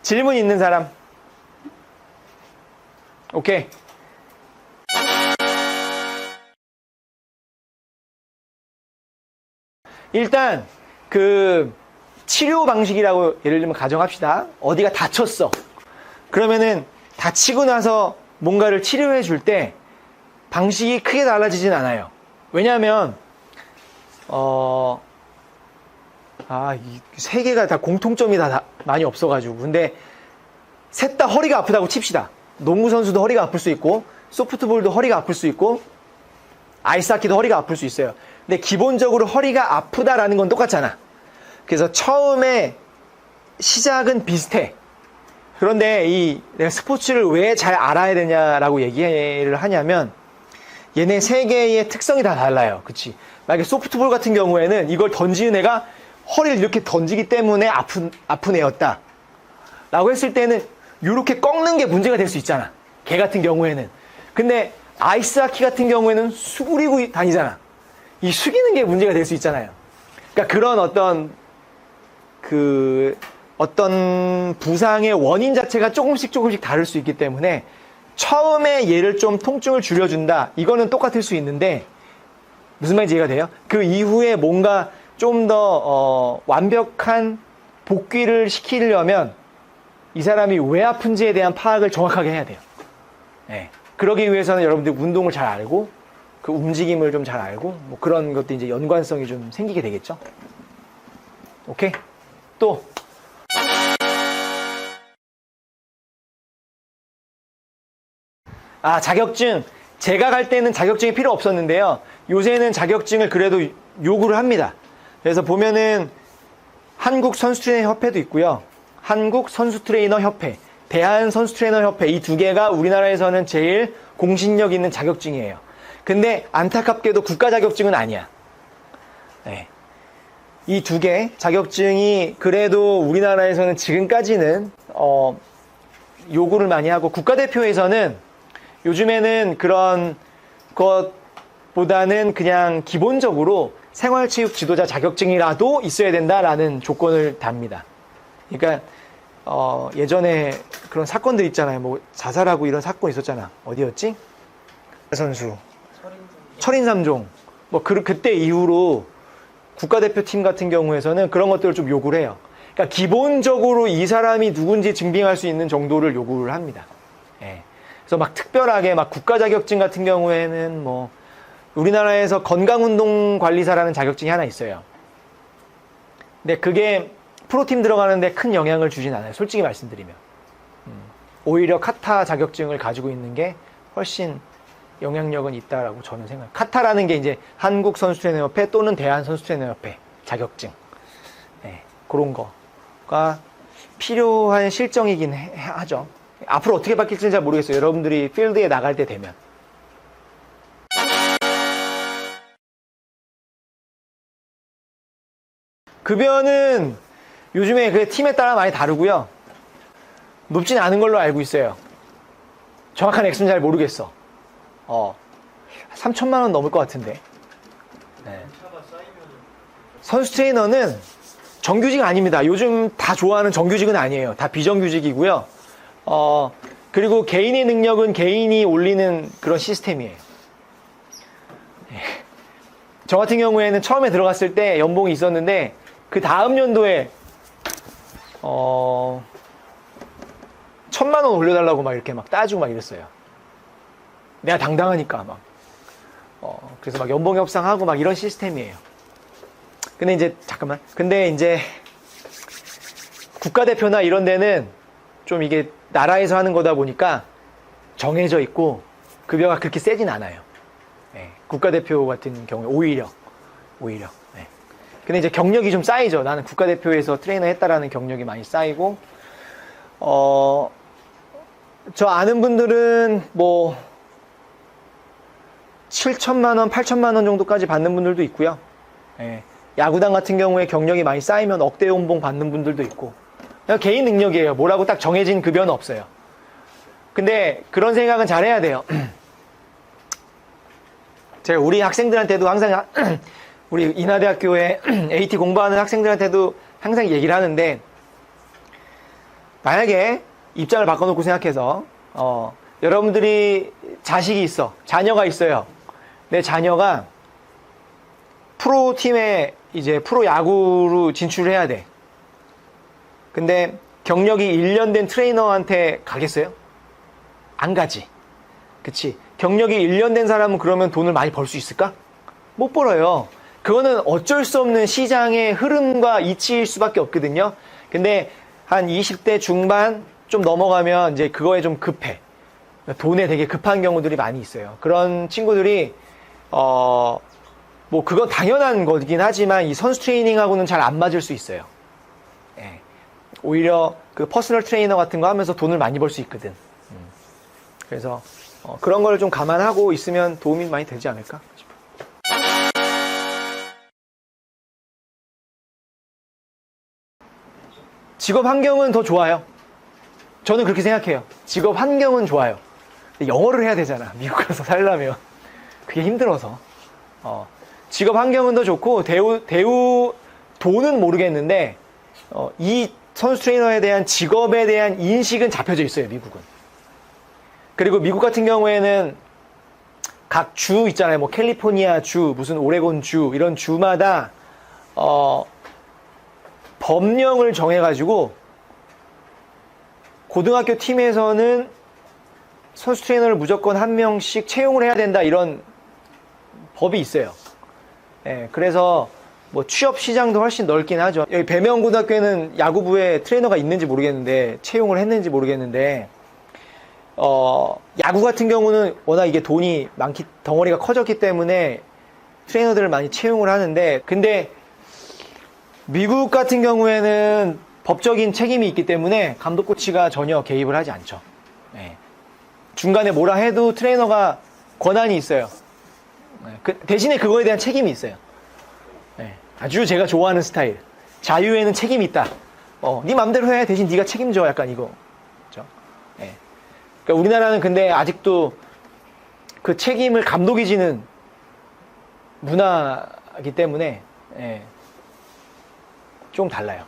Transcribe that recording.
질문 있는 사람? 오케이. 일단 그 치료 방식이라고 예를 들면 가정합시다. 어디가 다쳤어. 그러면은 다치고 나서 뭔가를 치료해 줄 때 방식이 크게 달라지진 않아요. 왜냐하면 이 세 개가 다 공통점이 다 많이 없어가지고. 근데 셋 다 허리가 아프다고 칩시다. 농구 선수도 허리가 아플 수 있고, 소프트볼도 허리가 아플 수 있고, 아이스하키도 허리가 아플 수 있어요. 근데 기본적으로 허리가 아프다라는 건 똑같잖아. 그래서 처음에 시작은 비슷해. 그런데 내가 스포츠를 왜 잘 알아야 되냐라고 얘기를 하냐면, 얘네 세 개의 특성이 다 달라요. 그치? 만약에 소프트볼 같은 경우에는 이걸 던지는 애가 허리를 이렇게 던지기 때문에 아픈 애였다. 라고 했을 때는 이렇게 꺾는 게 문제가 될 수 있잖아. 걔 같은 경우에는. 근데 아이스하키 같은 경우에는 수그리고 다니잖아. 이 숙이는 게 문제가 될 수 있잖아요. 그러니까 그런 어떤 부상의 원인 자체가 조금씩 다를 수 있기 때문에 처음에 얘를 좀 통증을 줄여준다. 이거는 똑같을 수 있는데 무슨 말인지 이해가 돼요? 그 이후에 뭔가 좀 더 완벽한 복귀를 시키려면 이 사람이 왜 아픈지에 대한 파악을 정확하게 해야 돼요. 네. 그러기 위해서는 여러분들 운동을 잘 알고 그 움직임을 좀 잘 알고 뭐 그런 것도 이제 연관성이 좀 생기게 되겠죠. 오케이? 또 자격증. 제가 갈 때는 자격증이 필요 없었는데요. 요새는 자격증을 그래도 요구를 합니다. 그래서 보면은 한국 선수트레이너 협회도 있고요. 한국 선수트레이너 협회, 대한 선수트레이너 협회, 이 두 개가 우리나라에서는 제일 공신력 있는 자격증이에요. 근데 안타깝게도 국가 자격증은 아니야. 네. 이 두 개 자격증이 그래도 우리나라에서는 지금까지는 요구를 많이 하고, 국가대표에서는 요즘에는 그런 것보다는 그냥 기본적으로 생활체육 지도자 자격증이라도 있어야 된다라는 조건을 답니다. 그러니까 예전에 그런 사건들 있잖아요. 뭐 자살하고 이런 사건 있었잖아. 어디였지? 선수 철인 3종. 뭐 그때 이후로 국가대표팀 같은 경우에서는 그런 것들을 좀 요구를 해요. 그러니까 기본적으로 이 사람이 누군지 증빙할 수 있는 정도를 요구를 합니다. 예. 그래서 막 특별하게 막 국가 자격증 같은 경우에는 뭐 우리나라에서 건강운동관리사라는 자격증이 하나 있어요. 근데 그게 프로팀 들어가는데 큰 영향을 주진 않아요. 솔직히 말씀드리면. 오히려 카타 자격증을 가지고 있는 게 훨씬 영향력은 있다라고 저는 생각해요. 카타라는 게 이제 한국선수트레이너협회 또는 대한선수트레이너협회 자격증. 네, 그런 거가 필요한 실정이긴 하죠. 앞으로 어떻게 바뀔지는 잘 모르겠어요. 여러분들이 필드에 나갈 때 되면. 급여는 요즘에 그 팀에 따라 많이 다르고요. 높진 않은 걸로 알고 있어요. 정확한 액수는 잘 모르겠어. 3천만 원 넘을 것 같은데. 네. 선수 트레이너는 정규직 아닙니다. 요즘 다 좋아하는 정규직은 아니에요. 다 비정규직이고요. 그리고 개인의 능력은 개인이 올리는 그런 시스템이에요. 네. 저 같은 경우에는 처음에 들어갔을 때 연봉이 있었는데 그 다음 연도에 1,000만 원 올려달라고 막 이렇게 막 따지고 막 이랬어요. 내가 당당하니까 막. 그래서 막 연봉 협상하고 막 이런 시스템이에요. 근데 이제 국가대표나 이런 데는 좀 이게 나라에서 하는 거다 보니까 정해져 있고 급여가 그렇게 세진 않아요. 네. 국가대표 같은 경우에 오히려. 네. 근데 이제 경력이 좀 쌓이죠. 나는 국가대표에서 트레이너 했다라는 경력이 많이 쌓이고, 저 아는 분들은 뭐 7천만 원, 8천만 원 정도까지 받는 분들도 있고요. 예. 야구단 같은 경우에 경력이 많이 쌓이면 억대 연봉 받는 분들도 있고. 그냥 개인 능력이에요. 뭐라고 딱 정해진 급여는 없어요. 근데 그런 생각은 잘 해야 돼요. 제가 우리 학생들한테도 항상 우리 인하대학교에 AT 공부하는 학생들한테도 항상 얘기를 하는데, 만약에 입장을 바꿔놓고 생각해서 여러분들이 자식이 있어, 자녀가 있어요. 내 자녀가 프로팀에 이제 프로야구로 진출을 해야 돼. 근데 경력이 1년 된 트레이너한테 가겠어요? 안 가지. 그치? 경력이 1년 된 사람은 그러면 돈을 많이 벌 수 있을까? 못 벌어요. 그거는 어쩔 수 없는 시장의 흐름과 이치일 수밖에 없거든요. 근데 한 20대 중반 좀 넘어가면 이제 그거에 좀 급해. 돈에 되게 급한 경우들이 많이 있어요. 그런 친구들이 뭐 그건 당연한 거긴 하지만 이 선수 트레이닝하고는 잘 안 맞을 수 있어요. 예. 오히려 그 퍼스널 트레이너 같은 거 하면서 돈을 많이 벌 수 있거든. 그래서 그런 걸 좀 감안하고 있으면 도움이 많이 되지 않을까 싶어요. 직업 환경은 더 좋아요. 저는 그렇게 생각해요. 직업 환경은 좋아요. 근데 영어를 해야 되잖아. 미국 가서 살려면. 그게 힘들어서. 직업 환경은 더 좋고, 돈은 모르겠는데, 이 선수 트레이너에 대한 직업에 대한 인식은 잡혀져 있어요, 미국은. 그리고 미국 같은 경우에는 각 주 있잖아요. 뭐 캘리포니아 주, 무슨 오레곤 주, 이런 주마다, 법령을 정해가지고, 고등학교 팀에서는 선수 트레이너를 무조건 한 명씩 채용을 해야 된다, 이런 법이 있어요. 예, 그래서 뭐 취업 시장도 훨씬 넓긴 하죠. 여기 배명고등학교에는 야구부에 트레이너가 있는지 모르겠는데, 채용을 했는지 모르겠는데, 야구 같은 경우는 워낙 이게 돈이 덩어리가 커졌기 때문에 트레이너들을 많이 채용을 하는데, 근데 미국 같은 경우에는 법적인 책임이 있기 때문에 감독 코치가 전혀 개입을 하지 않죠. 예. 중간에 뭐라 해도 트레이너가 권한이 있어요. 대신에 그거에 대한 책임이 있어요. 예. 아주 제가 좋아하는 스타일. 자유에는 책임이 있다. 네 맘대로 해. 대신 네가 책임져. 약간 이거. 그렇죠? 예. 그러니까 우리나라는 근데 아직도 그 책임을 감독이 지는 문화이기 때문에 좀 달라요.